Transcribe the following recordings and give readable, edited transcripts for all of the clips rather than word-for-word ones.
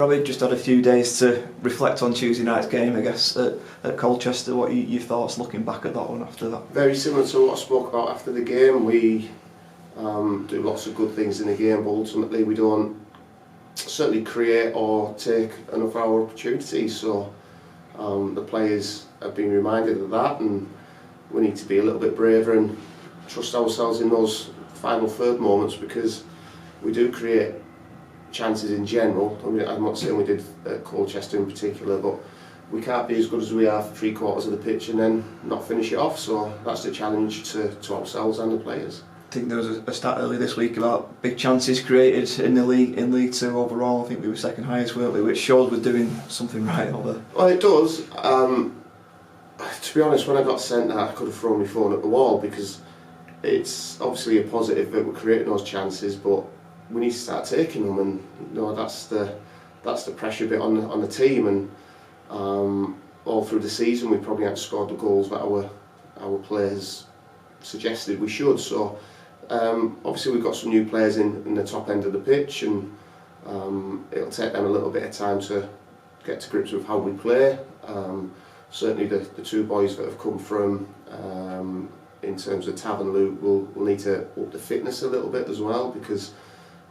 Robbie, just had a few days to reflect on Tuesday night's game, I guess, at Colchester. What are your thoughts looking back at that one after that? Very similar to what I spoke about after the game. We do lots of good things in the game, but ultimately we don't certainly create or take enough of our opportunities. So the players have been reminded of that, and we need to be a little bit braver and trust ourselves in those final third moments, because we do create chances in general. I mean, I'm not saying we did at Colchester in particular, but we can't be as good as we are for 3/4 of the pitch and then not finish it off. So that's the challenge to ourselves and the players. I think there was a stat earlier this week about big chances created in the league, in League Two overall. I think we were second highest, weren't we? Which shows we're doing something right over. Well, it does. To be honest, when I got sent that, I could have thrown my phone at the wall, because it's obviously a positive that we're creating those chances, but we need to start taking them, and that's the pressure bit on the team. And all through the season, we probably haven't scored the goals that our players suggested we should. So obviously we've got some new players in the top end of the pitch, and it'll take them a little bit of time to get to grips with how we play. Certainly the two boys that have come from in terms of Tav and Luke will need to up the fitness a little bit as well, because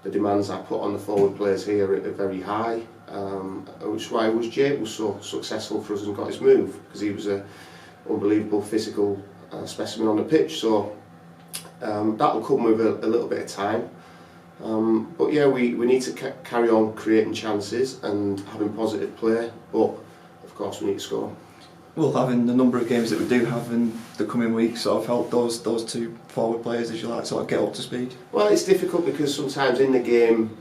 the demands I put on the forward players here are very high, which is why Jake was so successful for us and got his move, because he was an unbelievable physical specimen on the pitch. So that will come with a little bit of time. But yeah, we need to carry on creating chances and having positive play, but of course we need to score. Well, having the number of games that we do have in the coming weeks sort of help those two forward players, as you like, sort of get up to speed? Well, it's difficult because sometimes in the game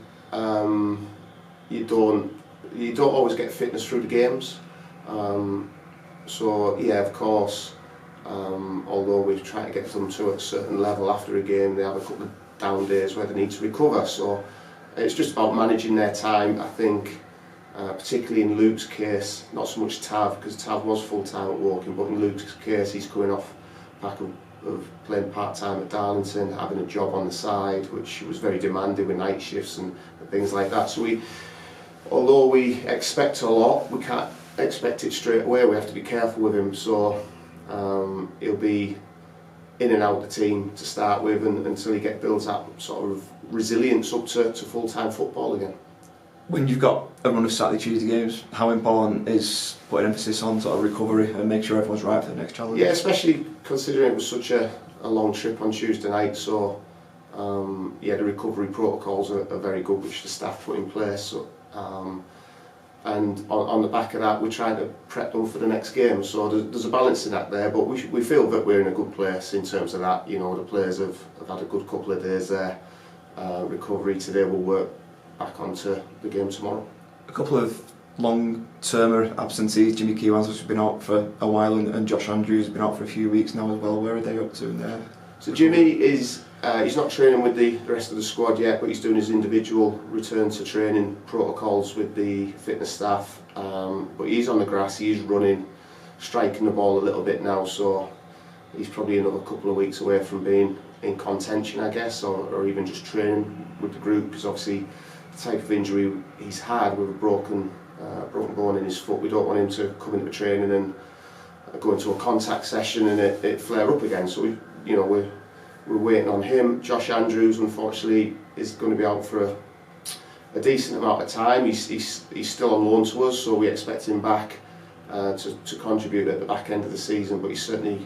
you don't always get fitness through the games. So yeah, of course, although we try to get them to a certain level after a game, they have a couple of down days where they need to recover. So it's just about managing their time, I think. Particularly in Luke's case, not so much Tav, because Tav was full-time at Woking, but in Luke's case he's coming off back of playing part-time at Darlington, having a job on the side, which was very demanding with night shifts and things like that. So although we expect a lot, we can't expect it straight away. We have to be careful with him. So he'll be in and out the team to start with, and until he builds that sort of resilience up to full-time football again. When you've got a run of Saturday, Tuesday games, how important is putting emphasis on sort of recovery and make sure everyone's right for the next challenge? Yeah, especially considering it was such a long trip on Tuesday night. So yeah, the recovery protocols are very good, which the staff put in place. So, and on the back of that, we're trying to prep them for the next game. So there's a balancing act there, but we feel that we're in a good place in terms of that. You know, the players have had a good couple of days there. Recovery today will work back onto the game tomorrow. A couple of long-term absentees. Jimmy Keewans has been out for a while, and Josh Andrews has been out for a few weeks now as well. Where are they up to in there? So Jimmy is he's not training with the rest of the squad yet, but he's doing his individual return to training protocols with the fitness staff. But he's on the grass, he's running, striking the ball a little bit now, so he's probably another couple of weeks away from being in contention, I guess, or even just training with the group, because obviously the type of injury he's had with a broken bone in his foot, we don't want him to come into training and go into a contact session and it flare up again. So we're waiting on him. Josh Andrews, unfortunately, is going to be out for a decent amount of time. He's still on loan to us, so we expect him back to contribute at the back end of the season, but he's certainly,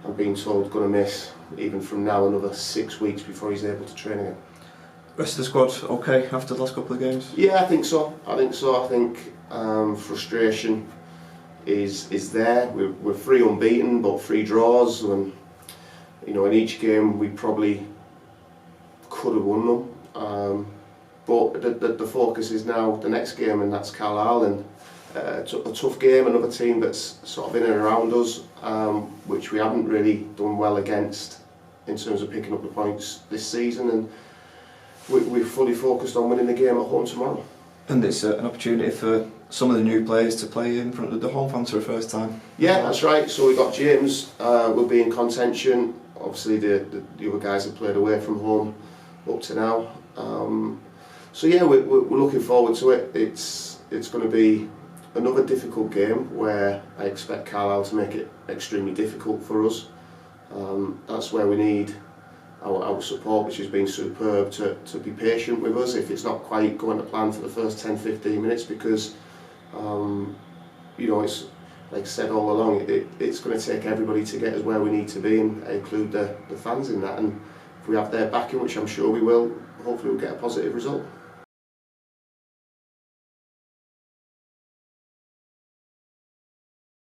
I'm being told, going to miss, even from now, another 6 weeks before he's able to train again. Rest of the squad okay after the last couple of games? Yeah, I think so. I think frustration is there. We're 3 unbeaten, but 3 draws, and in each game we probably could have won them. But the focus is now the next game, and that's Carlisle, and a tough game, another team that's sort of in and around us, which we haven't really done well against in terms of picking up the points this season, and we're fully focused on winning the game at home tomorrow. And it's an opportunity for some of the new players to play in front of the home fans for the first time. Yeah, that's right. So we've got James will be in contention. Obviously the other guys have played away from home up to now. So yeah, we're looking forward to it. It's going to be another difficult game where I expect Carlisle to make it extremely difficult for us. That's where we need our support, which has been superb, to be patient with us if it's not quite going to plan for the first 10-15 minutes, because it's like I said all along, it's going to take everybody to get us where we need to be, and include the fans in that. And if we have their backing, which I'm sure we will, hopefully we'll get a positive result.